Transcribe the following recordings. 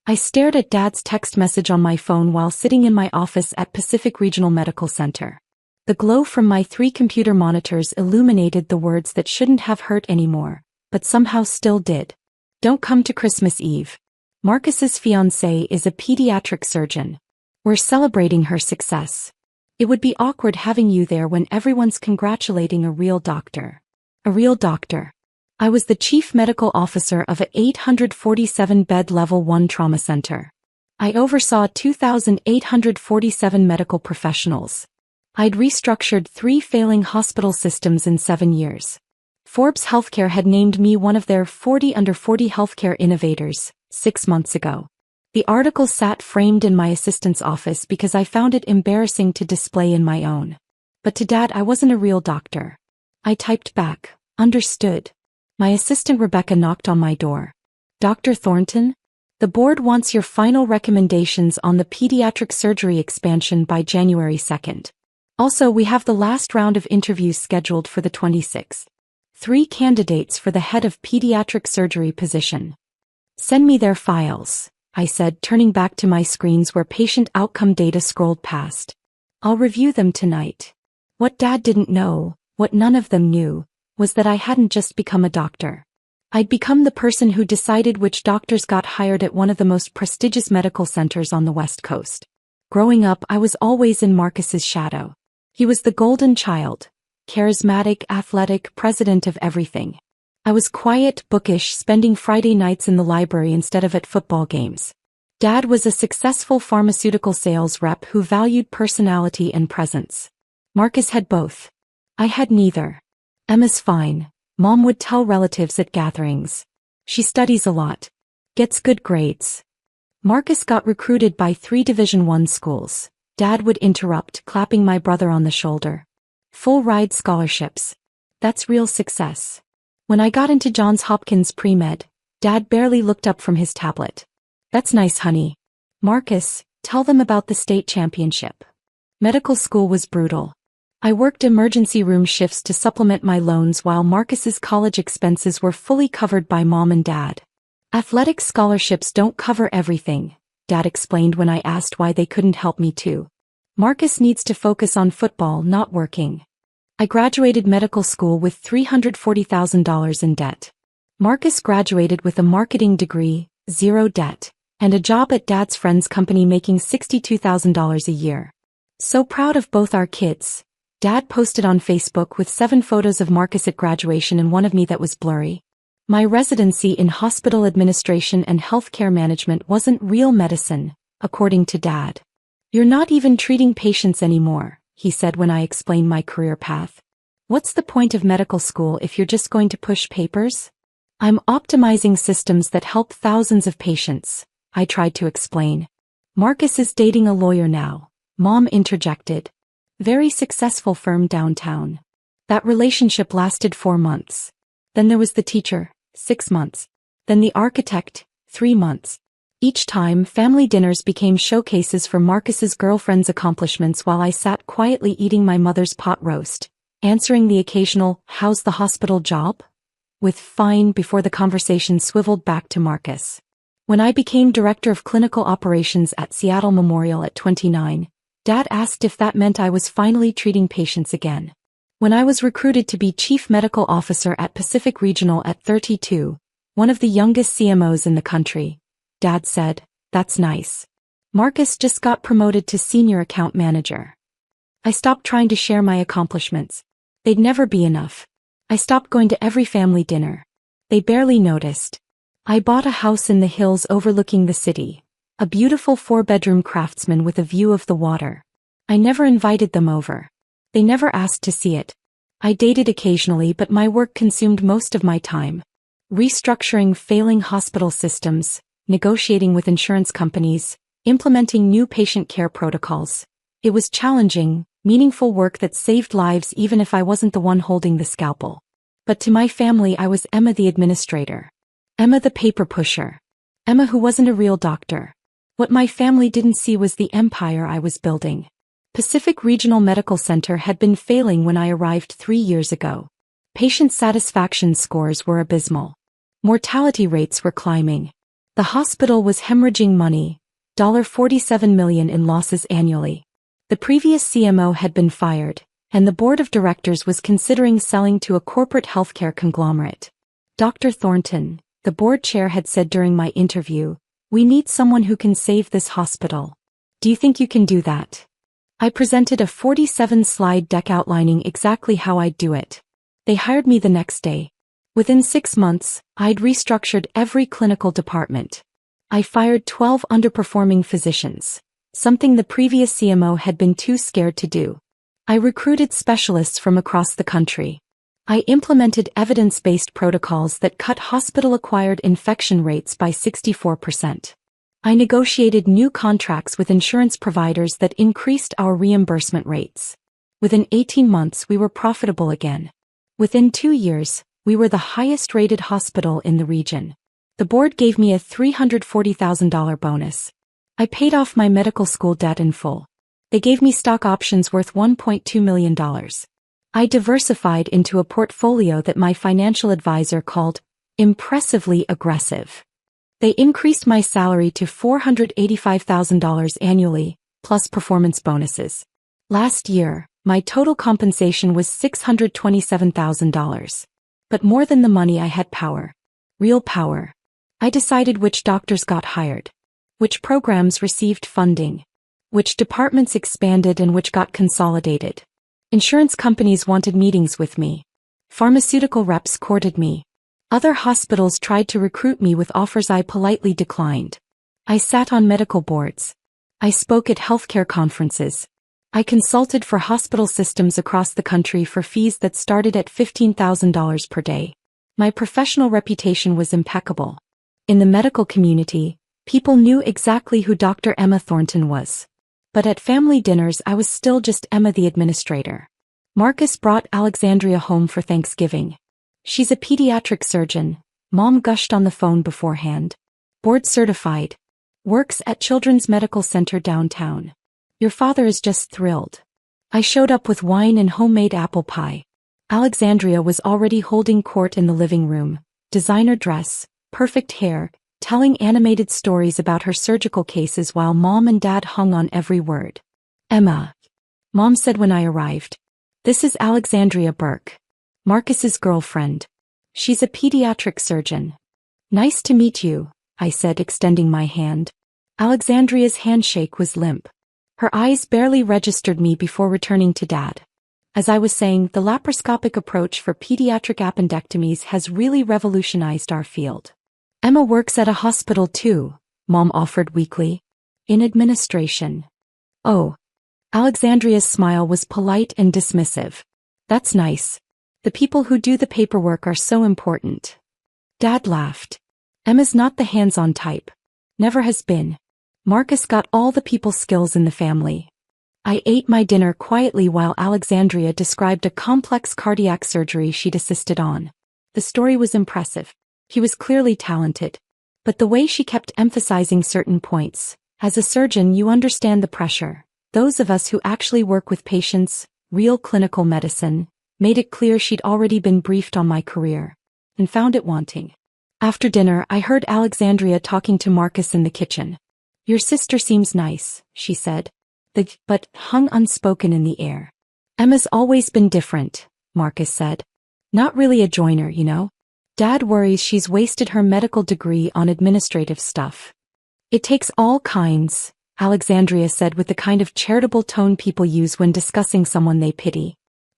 I stared at Dad's text message on my phone while sitting in my office at Pacific Regional Medical Center. The glow from my 3 computer monitors illuminated the words that shouldn't have hurt anymore, but somehow still did. Don't come to Christmas Eve. Marcus's fiancée is a pediatric surgeon. We're celebrating her success. It would be awkward having you there when everyone's congratulating a real doctor. A real doctor. I was the chief medical officer of a 847-bed Level 1 trauma center. I oversaw 2,847 medical professionals. I'd restructured 3 failing hospital systems in 7 years. Forbes Healthcare had named me one of their 40 under 40 healthcare innovators 6 months ago. The article sat framed in my assistant's office because I found it embarrassing to display in my own. But to Dad, I wasn't a real doctor. I typed back, understood. My assistant Rebecca knocked on my door. Dr. Thornton? The board wants your final recommendations on the pediatric surgery expansion by January 2nd. Also, we have the last round of interviews scheduled for the 26th. 3 candidates for the head of pediatric surgery position. Send me their files, I said, turning back to my screens where patient outcome data scrolled past. I'll review them tonight. What Dad didn't know, what none of them knew, was that I hadn't just become a doctor. I'd become the person who decided which doctors got hired at one of the most prestigious medical centers on the West Coast. Growing up, I was always in Marcus's shadow. He was the golden child, charismatic, athletic, president of everything. I was quiet, bookish, spending Friday nights in the library instead of at football games. Dad was a successful pharmaceutical sales rep who valued personality and presence. Marcus had both. I had neither. Emma's fine, Mom would tell relatives at gatherings. She studies a lot. Gets good grades. Marcus got recruited by 3 Division I schools. Dad would interrupt, clapping my brother on the shoulder. Full ride scholarships. That's real success. When I got into Johns Hopkins pre-med, Dad barely looked up from his tablet. That's nice, honey. Marcus, tell them about the state championship. Medical school was brutal. I worked emergency room shifts to supplement my loans while Marcus's college expenses were fully covered by Mom and Dad. Athletic scholarships don't cover everything, Dad explained when I asked why they couldn't help me too. Marcus needs to focus on football, not working. I graduated medical school with $340,000 in debt. Marcus graduated with a marketing degree, 0 debt, and a job at Dad's friend's company making $62,000 a year. So proud of both our kids. Dad posted on Facebook with 7 photos of Marcus at graduation and one of me that was blurry. My residency in hospital administration and healthcare management wasn't real medicine, according to Dad. You're not even treating patients anymore, he said when I explained my career path. What's the point of medical school if you're just going to push papers? I'm optimizing systems that help thousands of patients, I tried to explain. Marcus is dating a lawyer now, Mom interjected. Very successful firm downtown. That relationship lasted 4 months. Then there was the teacher, 6 months. Then the architect, 3 months. Each time, family dinners became showcases for Marcus's girlfriend's accomplishments while I sat quietly eating my mother's pot roast, answering the occasional, "How's the hospital job?" with "fine" before the conversation swiveled back to Marcus. When I became director of clinical operations at Seattle Memorial at 29, Dad asked if that meant I was finally treating patients again. When I was recruited to be chief medical officer at Pacific Regional at 32, one of the youngest CMOs in the country, Dad said, "That's nice. Marcus just got promoted to senior account manager." I stopped trying to share my accomplishments. They'd never be enough. I stopped going to every family dinner. They barely noticed. I bought a house in the hills overlooking the city, a beautiful 4-bedroom craftsman with a view of the water. I never invited them over. They never asked to see it. I dated occasionally, but my work consumed most of my time. Restructuring failing hospital systems, negotiating with insurance companies, implementing new patient care protocols. It was challenging, meaningful work that saved lives even if I wasn't the one holding the scalpel. But to my family I was Emma the administrator. Emma the paper pusher. Emma who wasn't a real doctor. What my family didn't see was the empire I was building. Pacific Regional Medical Center had been failing when I arrived 3 years ago. Patient satisfaction scores were abysmal. Mortality rates were climbing. The hospital was hemorrhaging money, $47 million in losses annually. The previous CMO had been fired, and the board of directors was considering selling to a corporate healthcare conglomerate. Dr. Thornton, the board chair, had said during my interview, "We need someone who can save this hospital. Do you think you can do that?" I presented a 47-slide deck outlining exactly how I'd do it. They hired me the next day. Within 6 months, I'd restructured every clinical department. I fired 12 underperforming physicians, something the previous CMO had been too scared to do. I recruited specialists from across the country. I implemented evidence-based protocols that cut hospital-acquired infection rates by 64%. I negotiated new contracts with insurance providers that increased our reimbursement rates. Within 18 months, we were profitable again. Within 2 years, we were the highest-rated hospital in the region. The board gave me a $340,000 bonus. I paid off my medical school debt in full. They gave me stock options worth $1.2 million. I diversified into a portfolio that my financial advisor called impressively aggressive. They increased my salary to $485,000 annually, plus performance bonuses. Last year, my total compensation was $627,000. But more than the money, I had power. Real power. I decided which doctors got hired, which programs received funding, which departments expanded and which got consolidated. Insurance companies wanted meetings with me. Pharmaceutical reps courted me. Other hospitals tried to recruit me with offers I politely declined. I sat on medical boards. I spoke at healthcare conferences. I consulted for hospital systems across the country for fees that started at $15,000 per day. My professional reputation was impeccable. In the medical community, people knew exactly who Dr. Emma Thornton was. But at family dinners, I was still just Emma the administrator. Marcus brought Alexandria home for Thanksgiving. "She's a pediatric surgeon," Mom gushed on the phone beforehand. "Board certified. Works at Children's Medical Center downtown. Your father is just thrilled." I showed up with wine and homemade apple pie. Alexandria was already holding court in the living room, designer dress, perfect hair, telling animated stories about her surgical cases while Mom and Dad hung on every word. "Emma," Mom said when I arrived. "This is Alexandria Burke, Marcus's girlfriend. She's a pediatric surgeon." "Nice to meet you," I said, extending my hand. Alexandria's handshake was limp. Her eyes barely registered me before returning to Dad. "As I was saying, the laparoscopic approach for pediatric appendectomies has really revolutionized our field." "Emma works at a hospital too," Mom offered weakly. "In administration." "Oh." Alexandria's smile was polite and dismissive. "That's nice. The people who do the paperwork are so important." Dad laughed. "Emma's not the hands-on type. Never has been. Marcus got all the people skills in the family." I ate my dinner quietly while Alexandria described a complex cardiac surgery she'd assisted on. The story was impressive. He was clearly talented. But the way she kept emphasizing certain points, as a surgeon you understand the pressure. Those of us who actually work with patients, real clinical medicine, made it clear she'd already been briefed on my career, and found it wanting. After dinner, I heard Alexandria talking to Marcus in the kitchen. "Your sister seems nice," she said. The "but" hung unspoken in the air. "Emma's always been different," Marcus said. "Not really a joiner, you know. Dad worries she's wasted her medical degree on administrative stuff." "It takes all kinds," Alexandria said with the kind of charitable tone people use when discussing someone they pity.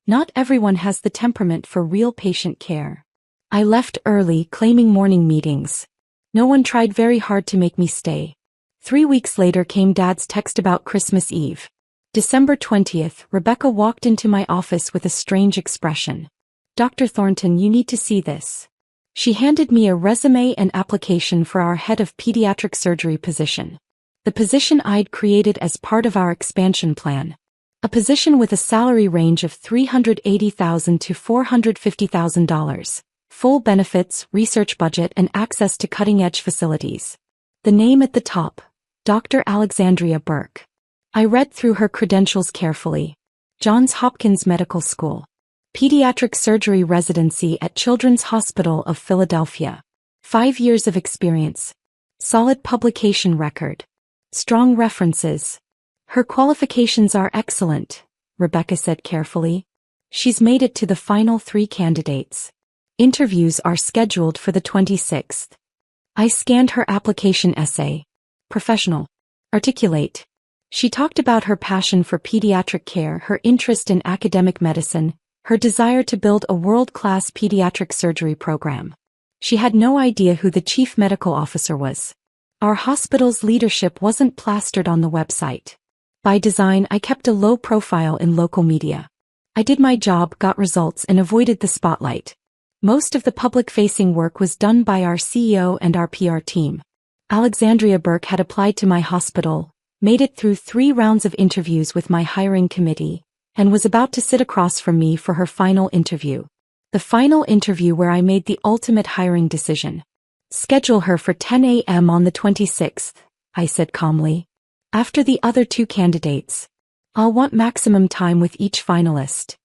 "Not everyone has the temperament for real patient care." I left early, claiming morning meetings. No one tried very hard to make me stay. 3 weeks later came Dad's text about Christmas Eve. December 20th, Rebecca walked into my office with a strange expression. "Dr. Thornton, you need to see this." She handed me a resume and application for our head of pediatric surgery position. The position I'd created as part of our expansion plan. A position with a salary range of $380,000 to $450,000, full benefits, research budget, and access to cutting-edge facilities. The name at the top, Dr. Alexandria Burke. I read through her credentials carefully. Johns Hopkins Medical School. Pediatric surgery residency at Children's Hospital of Philadelphia. 5 years of experience. Solid publication record. Strong references. Her qualifications are excellent, Rebecca said carefully. She's made it to the final 3 candidates. Interviews are scheduled for the 26th. I scanned her application essay. Professional. Articulate. She talked about her passion for pediatric care, her interest in academic medicine, her desire to build a world-class pediatric surgery program. She had no idea who the chief medical officer was. Our hospital's leadership wasn't plastered on the website. By design, I kept a low profile in local media. I did my job, got results, and avoided the spotlight. Most of the public-facing work was done by our CEO and our PR team. Alexandria Burke had applied to my hospital, made it through 3 rounds of interviews with my hiring committee, and was about to sit across from me for her final interview. The final interview where I made the ultimate hiring decision. Schedule her for 10 a.m. on the 26th, I said calmly. After the other 2 candidates. I'll want maximum time with each finalist.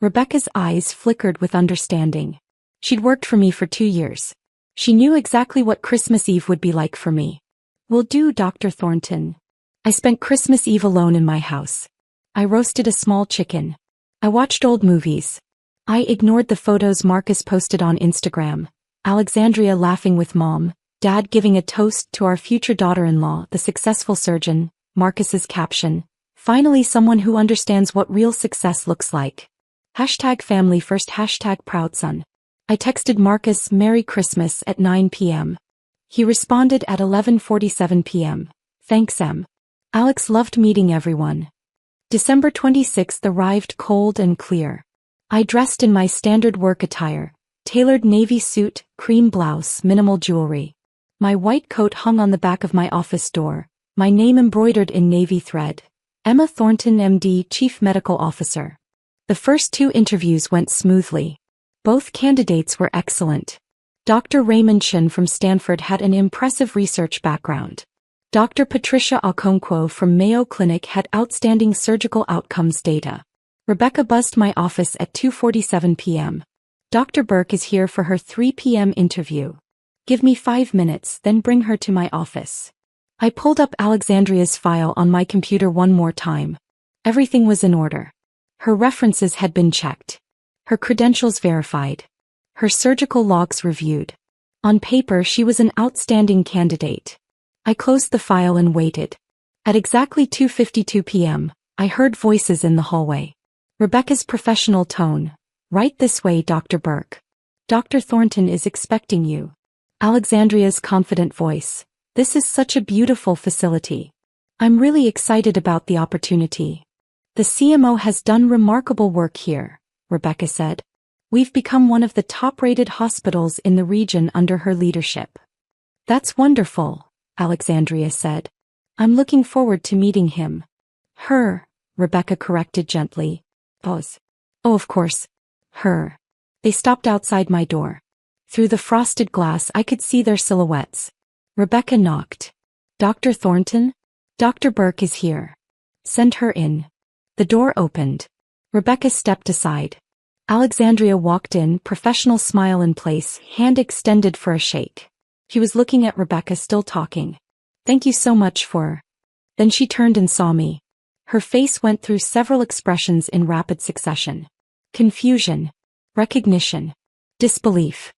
Rebecca's eyes flickered with understanding. She'd worked for me for 2 years. She knew exactly what Christmas Eve would be like for me. Will do, Dr. Thornton. I spent Christmas Eve alone in my house. I roasted a small chicken. I watched old movies. I ignored the photos Marcus posted on Instagram. Alexandria laughing with Mom, Dad giving a toast to our future daughter-in-law, the successful surgeon, Marcus's caption, finally someone who understands what real success looks like. #family first, #proud son. I texted Marcus Merry Christmas at 9 p.m. He responded at 11:47 p.m. Thanks, Em. Alex loved meeting everyone. December 26th arrived cold and clear. I dressed in my standard work attire, tailored navy suit, cream blouse, minimal jewelry. My white coat hung on the back of my office door, my name embroidered in navy thread. Emma Thornton, MD, Chief Medical Officer. The first 2 interviews went smoothly. Both candidates were excellent. Dr. Raymond Chen from Stanford had an impressive research background. Dr. Patricia Okonkwo from Mayo Clinic had outstanding surgical outcomes data. Rebecca buzzed my office at 2:47 p.m. Dr. Burke is here for her 3 p.m. interview. Give me 5 minutes, then bring her to my office. I pulled up Alexandria's file on my computer one more time. Everything was in order. Her references had been checked. Her credentials verified. Her surgical logs reviewed. On paper, she was an outstanding candidate. I closed the file and waited. At exactly 2:52 p.m., I heard voices in the hallway. Rebecca's professional tone. Right this way, Dr. Burke. Dr. Thornton is expecting you. Alexandria's confident voice. This is such a beautiful facility. I'm really excited about the opportunity. The CMO has done remarkable work here, Rebecca said. We've become one of the top-rated hospitals in the region under her leadership. That's wonderful, Alexandria said. I'm looking forward to meeting him. Her, Rebecca corrected gently. Pause. Oh, of course. Her. They stopped outside my door. Through the frosted glass I could see their silhouettes. Rebecca knocked. Dr. Thornton? Dr. Burke is here. Send her in. The door opened. Rebecca stepped aside. Alexandria walked in, professional smile in place, hand extended for a shake. He was looking at Rebecca, still talking. Thank you so much for... Then she turned and saw me. Her face went through several expressions in rapid succession. Confusion. Recognition. Disbelief.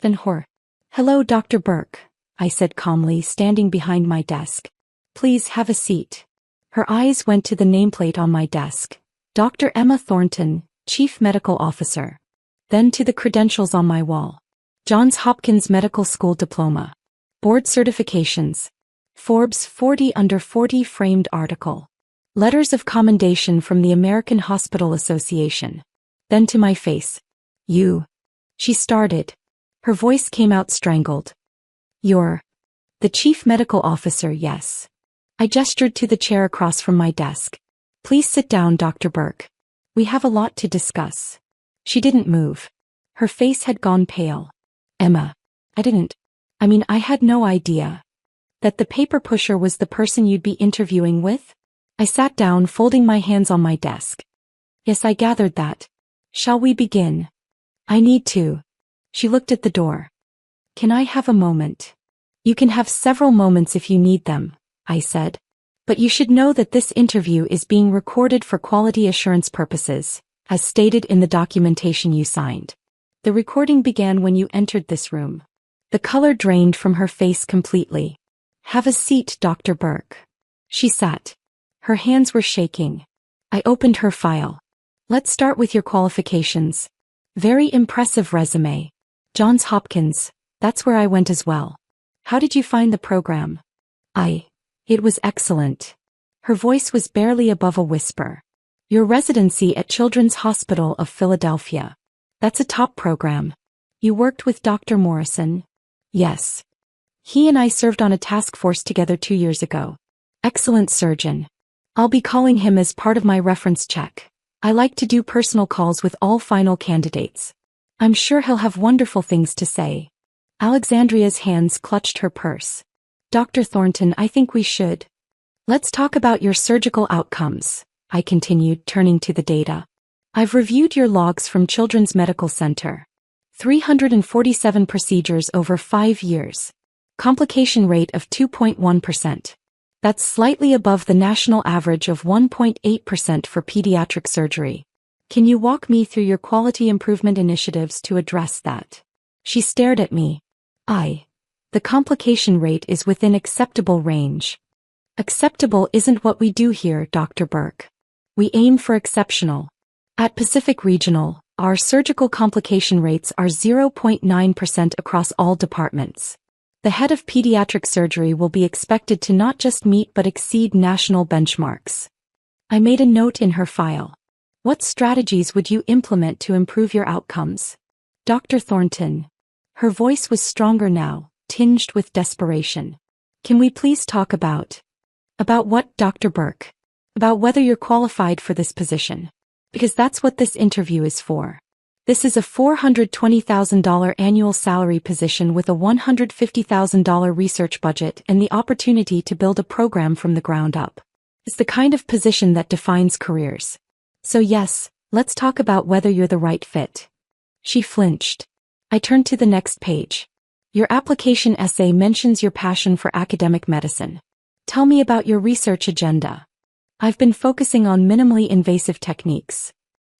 Then horror. Hello, Dr. Burke, I said calmly, standing behind my desk. Please have a seat. Her eyes went to the nameplate on my desk. Dr. Emma Thornton, Chief Medical Officer. Then to the credentials on my wall. Johns Hopkins Medical School diploma. Board certifications. Forbes 40 under 40 framed article. Letters of commendation from the American Hospital Association. Then to my face. You. She started. Her voice came out strangled. You're the Chief Medical Officer, yes. I gestured to the chair across from my desk. Please sit down, Dr. Burke. We have a lot to discuss. She didn't move. Her face had gone pale. Emma. I had no idea. That the paper pusher was the person you'd be interviewing with? I sat down, folding my hands on my desk. Yes, I gathered that. Shall we begin? I need to. She looked at the door. Can I have a moment? You can have several moments if you need them, I said. But you should know that this interview is being recorded for quality assurance purposes, as stated in the documentation you signed. The recording began when you entered this room. The color drained from her face completely. Have a seat, Dr. Burke. She sat. Her hands were shaking. I opened her file. Let's start with your qualifications. Very impressive resume. Johns Hopkins, that's where I went as well. How did you find the program? It was excellent. Her voice was barely above a whisper. Your residency at Children's Hospital of Philadelphia. That's a top program. You worked with Dr. Morrison? Yes. He and I served on a task force together 2 years ago. Excellent surgeon. I'll be calling him as part of my reference check. I like to do personal calls with all final candidates. I'm sure he'll have wonderful things to say. Alexandria's hands clutched her purse. Dr. Thornton, I think we should. Let's talk about your surgical outcomes, I continued, turning to the data. I've reviewed your logs from Children's Medical Center. 347 procedures over 5 years. Complication rate of 2.1%. That's slightly above the national average of 1.8% for pediatric surgery. Can you walk me through your quality improvement initiatives to address that? She stared at me. The complication rate is within acceptable range. Acceptable isn't what we do here, Dr. Burke. We aim for exceptional. At Pacific Regional, our surgical complication rates are 0.9% across all departments. The head of pediatric surgery will be expected to not just meet but exceed national benchmarks. I made a note in her file. What strategies would you implement to improve your outcomes? Dr. Thornton. Her voice was stronger now, tinged with desperation. Can we please talk about what, Dr. Burke? About whether you're qualified for this position. Because that's what this interview is for. This is a $420,000 annual salary position with a $150,000 research budget and the opportunity to build a program from the ground up. It's the kind of position that defines careers. So yes, let's talk about whether you're the right fit. She flinched. I turned to the next page. Your application essay mentions your passion for academic medicine. Tell me about your research agenda. I've been focusing on minimally invasive techniques.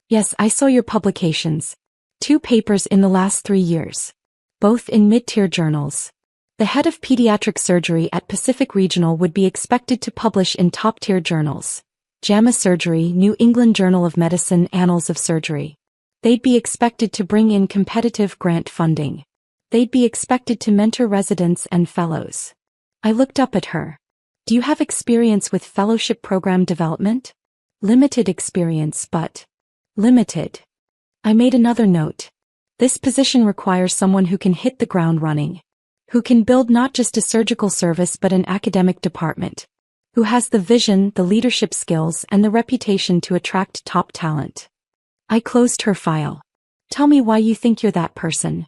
Yes, I saw your publications. 2 papers in the last 3 years. Both in mid-tier journals. The head of pediatric surgery at Pacific Regional would be expected to publish in top-tier journals. JAMA Surgery, New England Journal of Medicine, Annals of Surgery. They'd be expected to bring in competitive grant funding. They'd be expected to mentor residents and fellows. I looked up at her. Do you have experience with fellowship program development? Limited experience, but limited. I made another note. This position requires someone who can hit the ground running. Who can build not just a surgical service but an academic department. Who has the vision, the leadership skills, and the reputation to attract top talent. I closed her file. Tell me why you think you're that person.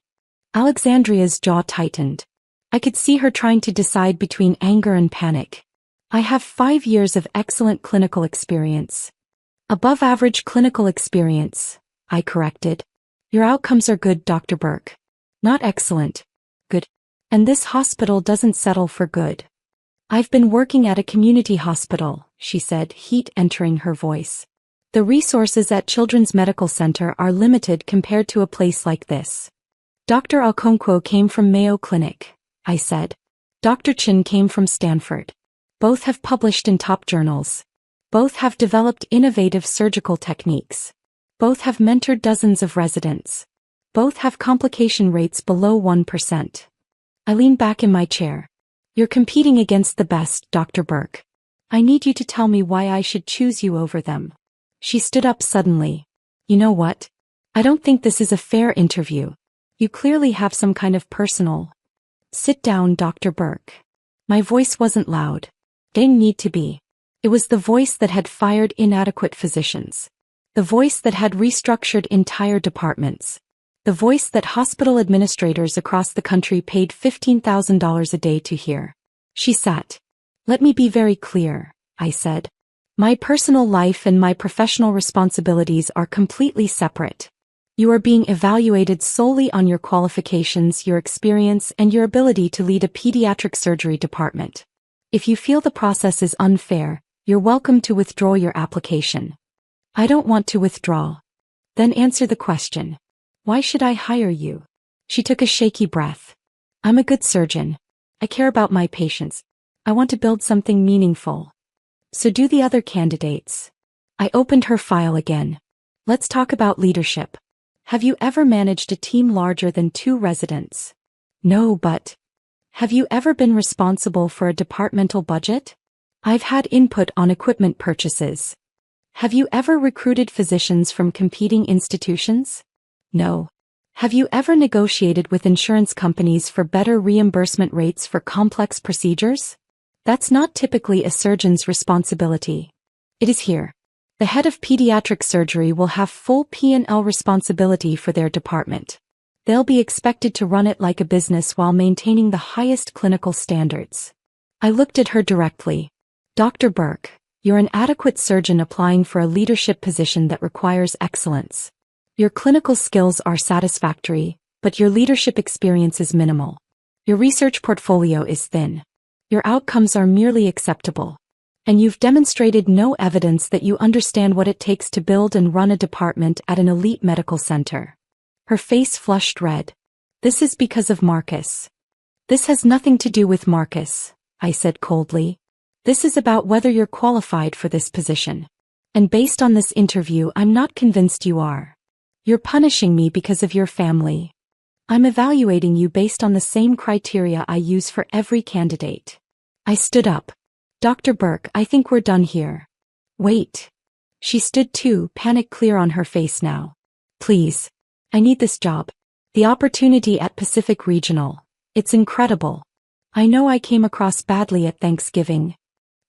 Alexandria's jaw tightened. I could see her trying to decide between anger and panic. I have 5 years of excellent clinical experience. Above average clinical experience, I corrected. Your outcomes are good, Dr. Burke. Not excellent. Good. And this hospital doesn't settle for good. I've been working at a community hospital, she said, heat entering her voice. The resources at Children's Medical Center are limited compared to a place like this. Dr. Okonkwo came from Mayo Clinic, I said. Dr. Chin came from Stanford. Both have published in top journals. Both have developed innovative surgical techniques. Both have mentored dozens of residents. Both have complication rates below 1%. I leaned back in my chair. You're competing against the best, Dr. Burke. I need you to tell me why I should choose you over them. She stood up suddenly. You know what? I don't think this is a fair interview. You clearly have some kind of personal. Sit down, Dr. Burke. My voice wasn't loud. Didn't need to be. It was the voice that had fired inadequate physicians. The voice that had restructured entire departments. The voice that hospital administrators across the country paid $15,000 a day to hear. She sat. Let me be very clear, I said. My personal life and my professional responsibilities are completely separate. You are being evaluated solely on your qualifications, your experience, and your ability to lead a pediatric surgery department. If you feel the process is unfair, you're welcome to withdraw your application. I don't want to withdraw. Then answer the question. Why should I hire you? She took a shaky breath. I'm a good surgeon. I care about my patients. I want to build something meaningful. So do the other candidates. I opened her file again. Let's talk about leadership. Have you ever managed a team larger than 2 residents? No, but have you ever been responsible for a departmental budget? I've had input on equipment purchases. Have you ever recruited physicians from competing institutions? No. Have you ever negotiated with insurance companies for better reimbursement rates for complex procedures? That's not typically a surgeon's responsibility. It is here. The head of pediatric surgery will have full P&L responsibility for their department. They'll be expected to run it like a business while maintaining the highest clinical standards. I looked at her directly. Dr. Burke, you're an adequate surgeon applying for a leadership position that requires excellence. Your clinical skills are satisfactory, but your leadership experience is minimal. Your research portfolio is thin. Your outcomes are merely acceptable. And you've demonstrated no evidence that you understand what it takes to build and run a department at an elite medical center. Her face flushed red. This is because of Marcus. This has nothing to do with Marcus, I said coldly. This is about whether you're qualified for this position. And based on this interview, I'm not convinced you are. You're punishing me because of your family. I'm evaluating you based on the same criteria I use for every candidate. I stood up. Dr. Burke, I think we're done here. Wait. She stood too, panic clear on her face now. Please. I need this job. The opportunity at Pacific Regional. It's incredible. I know I came across badly at Thanksgiving.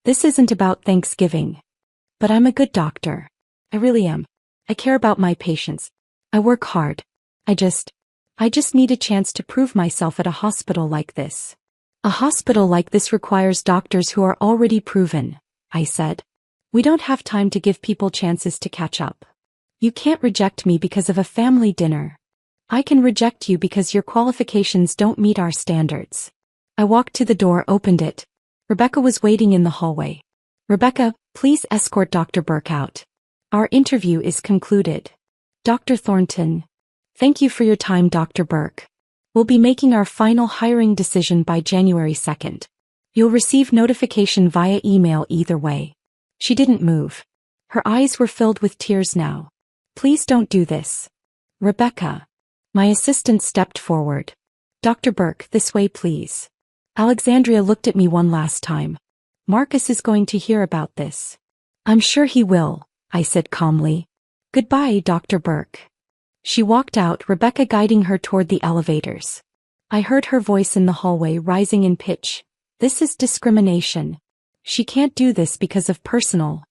This isn't about Thanksgiving. But I'm a good doctor. I really am. I care about my patients. I work hard. I just need a chance to prove myself at a hospital like this. A hospital like this requires doctors who are already proven, I said. We don't have time to give people chances to catch up. You can't reject me because of a family dinner. I can reject you because your qualifications don't meet our standards. I walked to the door, opened it. Rebecca was waiting in the hallway. Rebecca, please escort Dr. Burke out. Our interview is concluded. Dr. Thornton. Thank you for your time, Dr. Burke. We'll be making our final hiring decision by January 2nd. You'll receive notification via email either way. She didn't move. Her eyes were filled with tears now. Please don't do this. Rebecca. My assistant stepped forward. Dr. Burke, this way please. Alexandria looked at me one last time. Marcus is going to hear about this. I'm sure he will, I said calmly. Goodbye, Dr. Burke. She walked out, Rebecca guiding her toward the elevators. I heard her voice in the hallway rising in pitch. This is discrimination. She can't do this because of personal.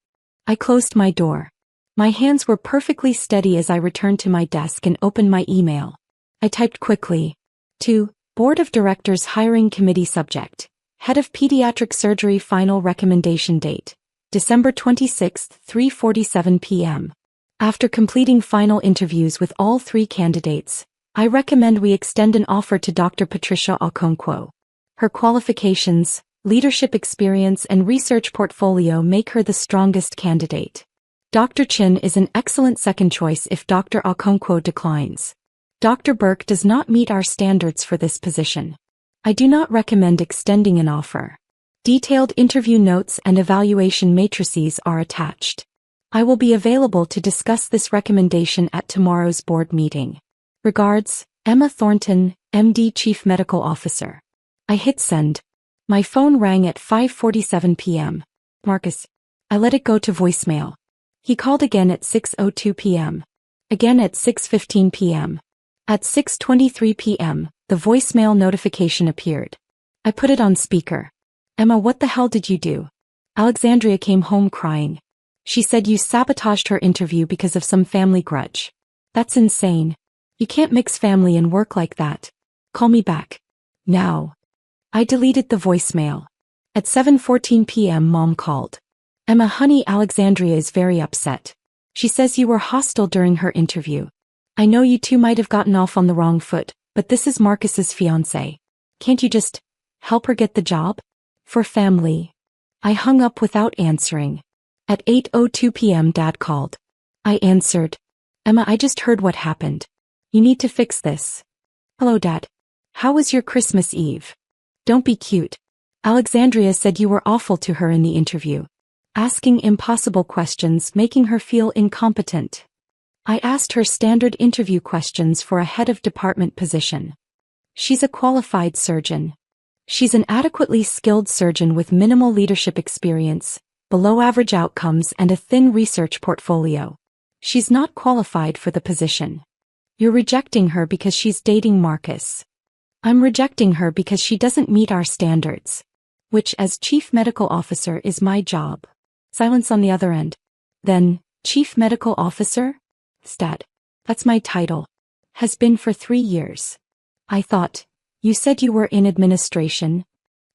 I closed my door. My hands were perfectly steady as I returned to my desk and opened my email. I typed quickly. To Board of Directors Hiring Committee Subject. Head of Pediatric Surgery Final Recommendation Date. December 26, 3:47 p.m. After completing final interviews with all 3 candidates, I recommend we extend an offer to Dr. Patricia Okonkwo. Her qualifications, leadership experience and research portfolio make her the strongest candidate. Dr. Chin is an excellent second choice if Dr. Okonkwo declines. Dr. Burke does not meet our standards for this position. I do not recommend extending an offer. Detailed interview notes and evaluation matrices are attached. I will be available to discuss this recommendation at tomorrow's board meeting. Regards, Emma Thornton, MD Chief Medical Officer. I hit send. My phone rang at 5:47 p.m. Marcus. I let it go to voicemail. He called again at 6:02 p.m. Again at 6:15 p.m. At 6:23 p.m., the voicemail notification appeared. I put it on speaker. Emma, what the hell did you do? Alexandria came home crying. She said you sabotaged her interview because of some family grudge. That's insane. You can't mix family and work like that. Call me back. Now. I deleted the voicemail. At 7:14 p.m. Mom called. Emma, honey, Alexandria is very upset. She says you were hostile during her interview. I know you two might have gotten off on the wrong foot, but this is Marcus's fiancée. Can't you just help her get the job? For family. I hung up without answering. At 8:02 p.m. Dad called. I answered. Emma, I just heard what happened. You need to fix this. Hello, Dad. How was your Christmas Eve? Don't be cute. Alexandria said you were awful to her in the interview. Asking impossible questions, making her feel incompetent. I asked her standard interview questions for a head of department position. She's a qualified surgeon. She's an adequately skilled surgeon with minimal leadership experience, below average outcomes and a thin research portfolio. She's not qualified for the position. You're rejecting her because she's dating Marcus. I'm rejecting her because she doesn't meet our standards. Which, as Chief Medical Officer, is my job. Silence on the other end. Then, Chief Medical Officer? Stat. That's my title. Has been for 3 years. I thought, you said you were in administration.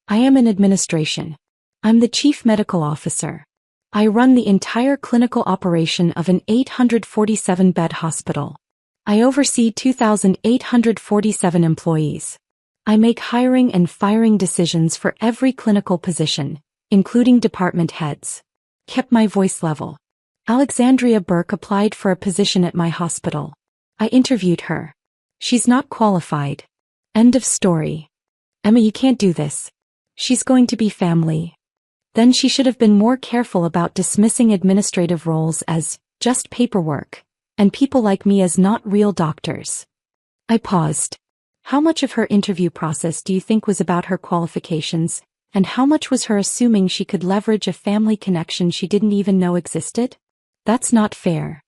I am in administration. I'm the Chief Medical Officer. I run the entire clinical operation of an 847-bed hospital. I oversee 2,847 employees. I make hiring and firing decisions for every clinical position, including department heads. Kept my voice level. Alexandria Burke applied for a position at my hospital. I interviewed her. She's not qualified. End of story. Emma, you can't do this. She's going to be family. Then she should have been more careful about dismissing administrative roles as just paperwork, and people like me as not real doctors. I paused. How much of her interview process do you think was about her qualifications, and how much was her assuming she could leverage a family connection she didn't even know existed? That's not fair.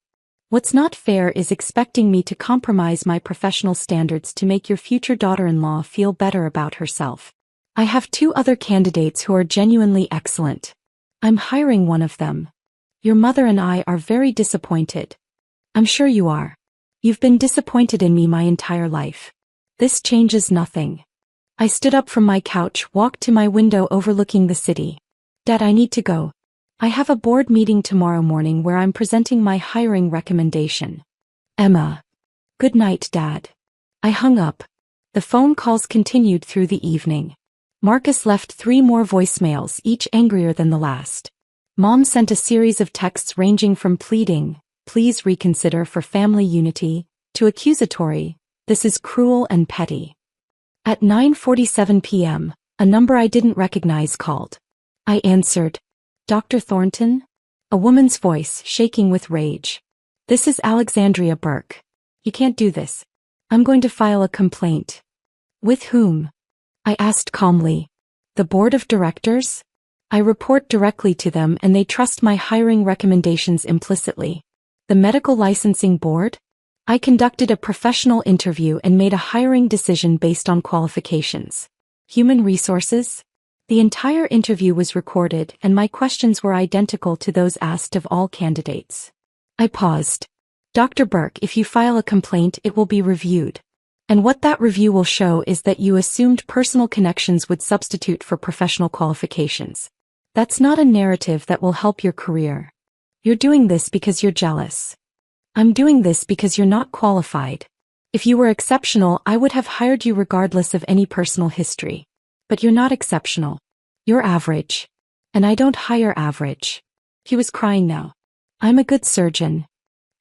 What's not fair is expecting me to compromise my professional standards to make your future daughter-in-law feel better about herself. I have 2 other candidates who are genuinely excellent. I'm hiring one of them. Your mother and I are very disappointed. I'm sure you are. You've been disappointed in me my entire life. This changes nothing. I stood up from my couch, walked to my window overlooking the city. Dad, I need to go. I have a board meeting tomorrow morning where I'm presenting my hiring recommendation. Emma. Good night, Dad. I hung up. The phone calls continued through the evening. Marcus left 3 more voicemails, each angrier than the last. Mom sent a series of texts ranging from pleading, please reconsider for family unity, to accusatory, this is cruel and petty. At 9:47 p.m., a number I didn't recognize called. I answered. Dr. Thornton? A woman's voice, shaking with rage. This is Alexandria Burke. You can't do this. I'm going to file a complaint. With whom? I asked calmly. The board of directors? I report directly to them and they trust my hiring recommendations implicitly. The medical licensing board? I conducted a professional interview and made a hiring decision based on qualifications. Human resources? The entire interview was recorded and my questions were identical to those asked of all candidates. I paused. Dr. Burke, if you file a complaint, it will be reviewed. And what that review will show is that you assumed personal connections would substitute for professional qualifications. That's not a narrative that will help your career. You're doing this because you're jealous. I'm doing this because you're not qualified. If you were exceptional, I would have hired you regardless of any personal history. But you're not exceptional. You're average. And I don't hire average. He was crying now. I'm a good surgeon.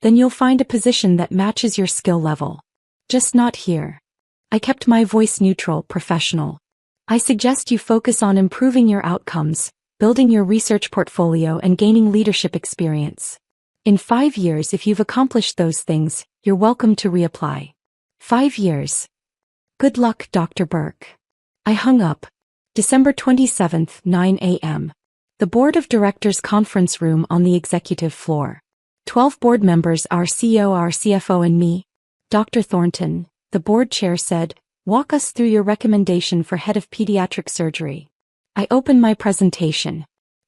Then you'll find a position that matches your skill level. Just not here. I kept my voice neutral, professional. I suggest you focus on improving your outcomes, building your research portfolio and gaining leadership experience. In 5 years, if you've accomplished those things, you're welcome to reapply. 5 years. Good luck, Dr. Burke. I hung up. December 27th, 9 a.m. The Board of Directors conference room on the executive floor. 12 board members, our CEO, our CFO and me. Dr. Thornton, the board chair said, walk us through your recommendation for head of pediatric surgery. I opened my presentation.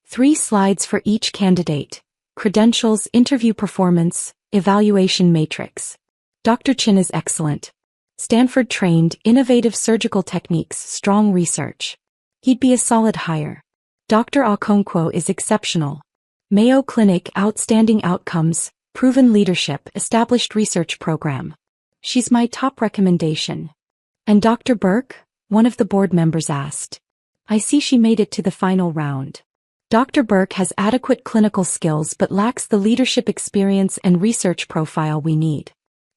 3 slides for each candidate. Credentials, interview performance, evaluation matrix. Dr. Chin is excellent. Stanford trained, innovative surgical techniques, strong research. He'd be a solid hire. Dr. Okonkwo is exceptional. Mayo Clinic, outstanding outcomes, Proven leadership, established research program. She's my top recommendation. And Dr. Burke? One of the board members asked. I see she made it to the final round. Dr. Burke has adequate clinical skills but lacks the leadership experience and research profile we need.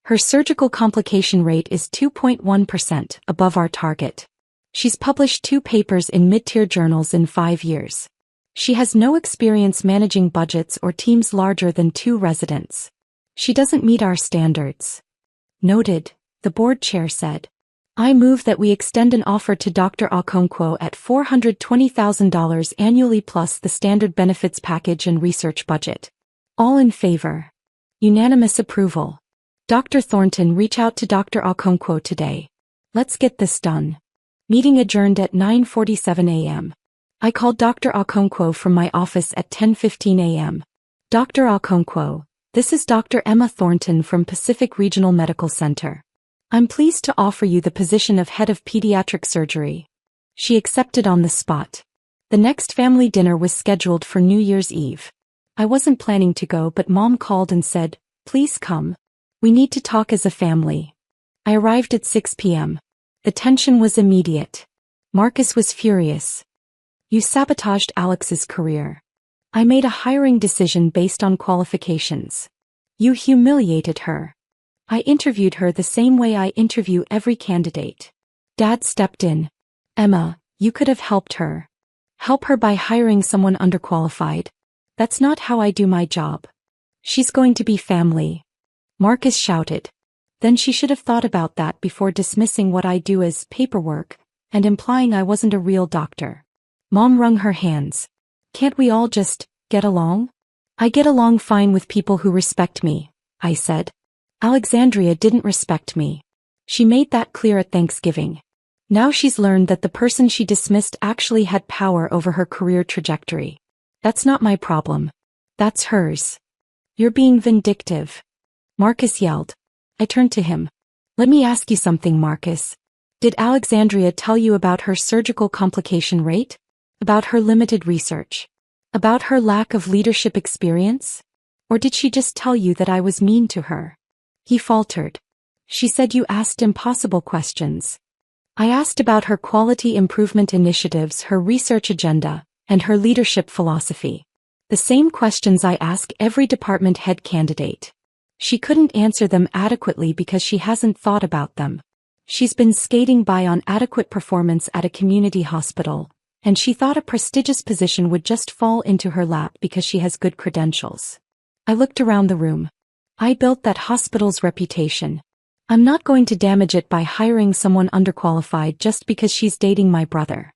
Her surgical complication rate is 2.1%, above our target. She's published 2 papers in mid-tier journals in 5 years. She has no experience managing budgets or teams larger than 2 residents. She doesn't meet our standards. Noted, the board chair said. I move that we extend an offer to Dr. Okonkwo at $420,000 annually plus the standard benefits package and research budget. All in favor? Unanimous approval. Dr. Thornton, reach out to Dr. Okonkwo today. Let's get this done. Meeting adjourned at 9:47 a.m. I called Dr. Okonkwo from my office at 10:15 a.m. Dr. Okonkwo, this is Dr. Emma Thornton from Pacific Regional Medical Center. I'm pleased to offer you the position of head of pediatric surgery. She accepted on the spot. The next family dinner was scheduled for New Year's Eve. I wasn't planning to go, but Mom called and said, please come. We need to talk as a family. I arrived at 6 p.m. The tension was immediate. Marcus was furious. You sabotaged Alex's career. I made a hiring decision based on qualifications. You humiliated her. I interviewed her the same way I interview every candidate. Dad stepped in. Emma, you could have helped her. Help her by hiring someone underqualified. That's not how I do my job. She's going to be family. Marcus shouted. Then she should have thought about that before dismissing what I do as paperwork, and implying I wasn't a real doctor. Mom wrung her hands. Can't we all just get along? I get along fine with people who respect me, I said. Alexandria didn't respect me. She made that clear at Thanksgiving. Now she's learned that the person she dismissed actually had power over her career trajectory. That's not my problem. That's hers. You're being vindictive. Marcus yelled. I turned to him. Let me ask you something, Marcus. Did Alexandria tell you about her surgical complication rate? About her limited research? About her lack of leadership experience? Or did she just tell you that I was mean to her? He faltered. She said you asked impossible questions. I asked about her quality improvement initiatives, her research agenda, and her leadership philosophy. The same questions I ask every department head candidate. She couldn't answer them adequately because she hasn't thought about them. She's been skating by on adequate performance at a community hospital, and she thought a prestigious position would just fall into her lap because she has good credentials. I looked around the room. I built that hospital's reputation. I'm not going to damage it by hiring someone underqualified just because she's dating my brother.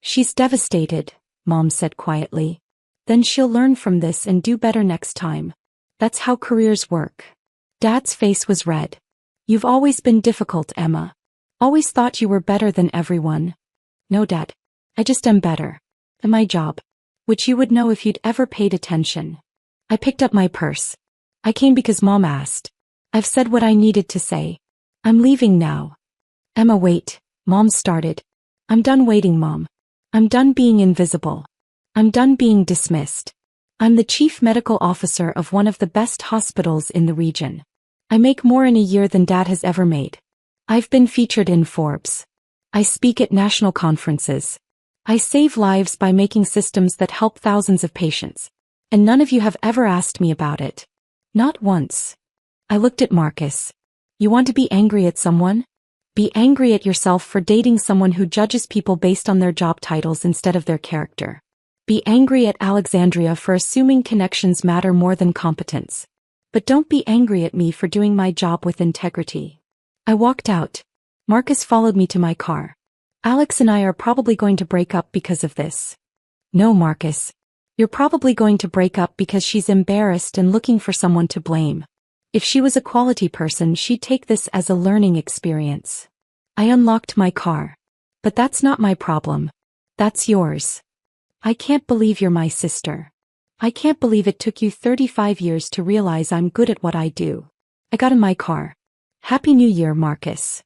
She's devastated, Mom said quietly. Then she'll learn from this and do better next time. That's how careers work. Dad's face was red. You've always been difficult, Emma. Always thought you were better than everyone. No, Dad. I just am better. At my job. Which you would know if you'd ever paid attention. I picked up my purse. I came because Mom asked. I've said what I needed to say. I'm leaving now. Emma, wait, Mom started. I'm done waiting, Mom. I'm done being invisible. I'm done being dismissed. I'm the chief medical officer of one of the best hospitals in the region. I make more in a year than Dad has ever made. I've been featured in Forbes. I speak at national conferences. I save lives by making systems that help thousands of patients. And none of you have ever asked me about it. Not once. I looked at Marcus. You want to be angry at someone? Be angry at yourself for dating someone who judges people based on their job titles instead of their character. Be angry at Alexandria for assuming connections matter more than competence. But don't be angry at me for doing my job with integrity. I walked out. Marcus followed me to my car. Alex and I are probably going to break up because of this. No, Marcus. You're probably going to break up because she's embarrassed and looking for someone to blame. If she was a quality person, she'd take this as a learning experience. I unlocked my car. But that's not my problem. That's yours. I can't believe you're my sister. I can't believe it took you 35 years to realize I'm good at what I do. I got in my car. Happy New Year, Marcus.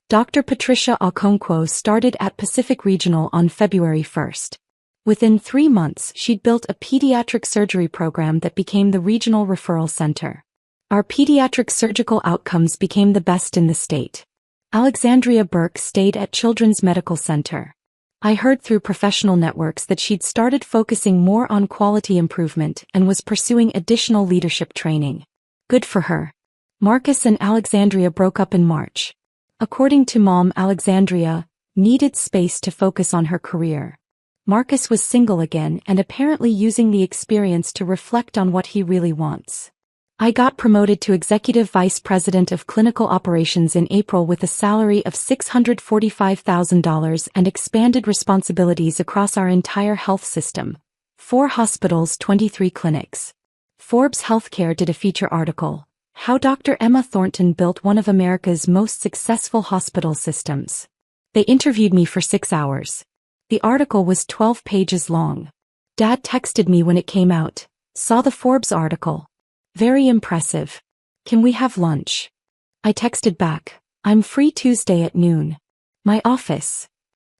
Dr. Patricia Okonkwo started at Pacific Regional on February 1st. Within 3 months, she'd built a pediatric surgery program that became the regional referral center. Our pediatric surgical outcomes became the best in the state. Alexandria Burke stayed at Children's Medical Center. I heard through professional networks that she'd started focusing more on quality improvement and was pursuing additional leadership training. Good for her. Marcus and Alexandria broke up in March. According to Mom, Alexandria needed space to focus on her career. Marcus was single again and apparently using the experience to reflect on what he really wants. I got promoted to Executive Vice President of Clinical Operations in April with a salary of $645,000 and expanded responsibilities across our entire health system. 4 hospitals, 23 clinics. Forbes Healthcare did a feature article, How Dr. Emma Thornton Built One of America's Most Successful Hospital Systems. They interviewed me for 6 hours. The article was 12 pages long. Dad texted me when it came out, saw the Forbes article. Very impressive. Can we have lunch? I texted back, I'm free Tuesday at noon. My office.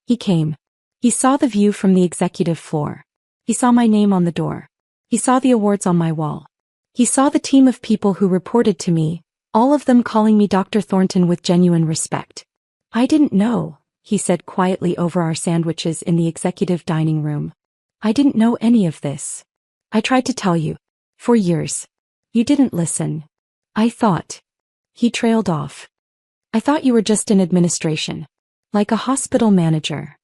He came. He saw the view from the executive floor. He saw my name on the door. He saw the awards on my wall. He saw the team of people who reported to me, all of them calling me Dr. Thornton with genuine respect. I didn't know, he said quietly over our sandwiches in the executive dining room. I didn't know any of this. I tried to tell you. For years. You didn't listen. I thought. He trailed off. I thought you were just in administration. Like a hospital manager.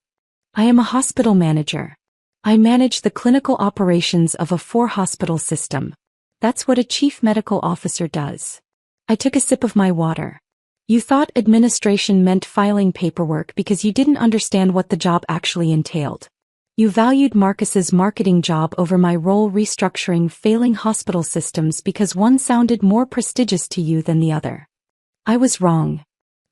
I am a hospital manager. I manage the clinical operations of a 4-hospital system. That's what a chief medical officer does. I took a sip of my water. You thought administration meant filing paperwork because you didn't understand what the job actually entailed. You valued Marcus's marketing job over my role restructuring failing hospital systems because one sounded more prestigious to you than the other. I was wrong.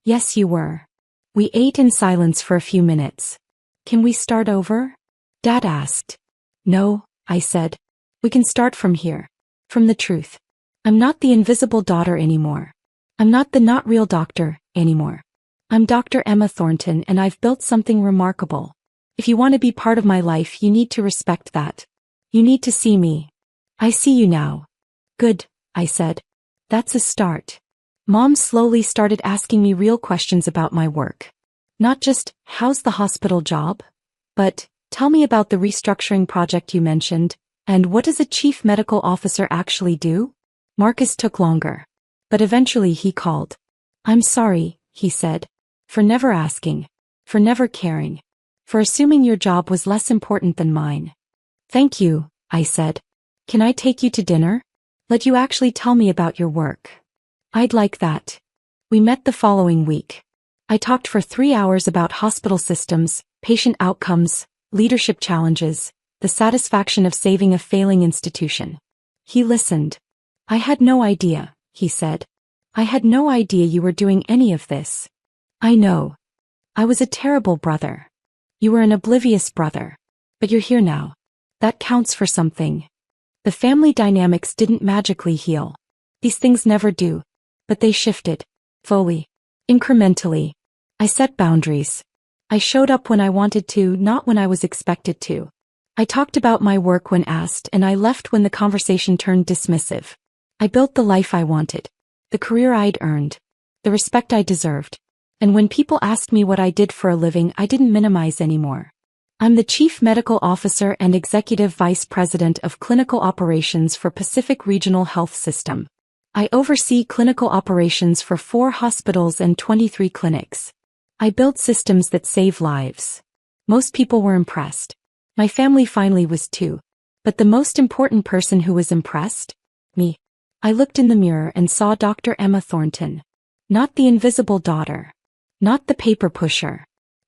Yes, you were. We ate in silence for a few minutes. Can we start over? Dad asked. No, I said. We can start from here. From the truth. I'm not the invisible daughter anymore. I'm not the not real doctor anymore. I'm Dr. Emma Thornton and I've built something remarkable. If you want to be part of my life, you need to respect that. You need to see me. I see you now. Good, I said. That's a start. Mom slowly started asking me real questions about my work. Not just, how's the hospital job? But, tell me about the restructuring project you mentioned, and what does a chief medical officer actually do? Marcus took longer. But eventually he called. I'm sorry, he said. For never asking. For never caring. For assuming your job was less important than mine. Thank you, I said. Can I take you to dinner? Let you actually tell me about your work. I'd like that. We met the following week. I talked for 3 hours about hospital systems, patient outcomes, leadership challenges, the satisfaction of saving a failing institution. He listened. I had no idea, he said. I had no idea you were doing any of this. I know. I was a terrible brother. You were an oblivious brother. But you're here now. That counts for something. The family dynamics didn't magically heal. These things never do. But they shifted. Slowly. Incrementally. I set boundaries. I showed up when I wanted to, not when I was expected to. I talked about my work when asked and I left when the conversation turned dismissive. I built the life I wanted. The career I'd earned. The respect I deserved. And when people asked me what I did for a living, I didn't minimize anymore. I'm the Chief Medical Officer and Executive Vice President of Clinical Operations for Pacific Regional Health System. I oversee clinical operations for 4 hospitals and 23 clinics. I build systems that save lives. Most people were impressed. My family finally was too. But the most important person who was impressed? Me. I looked in the mirror and saw Dr. Emma Thornton. Not the invisible daughter. Not the paper pusher.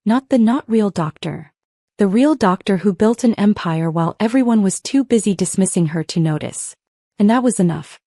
Not the not real doctor. The real doctor who built an empire while everyone was too busy dismissing her to notice. And that was enough.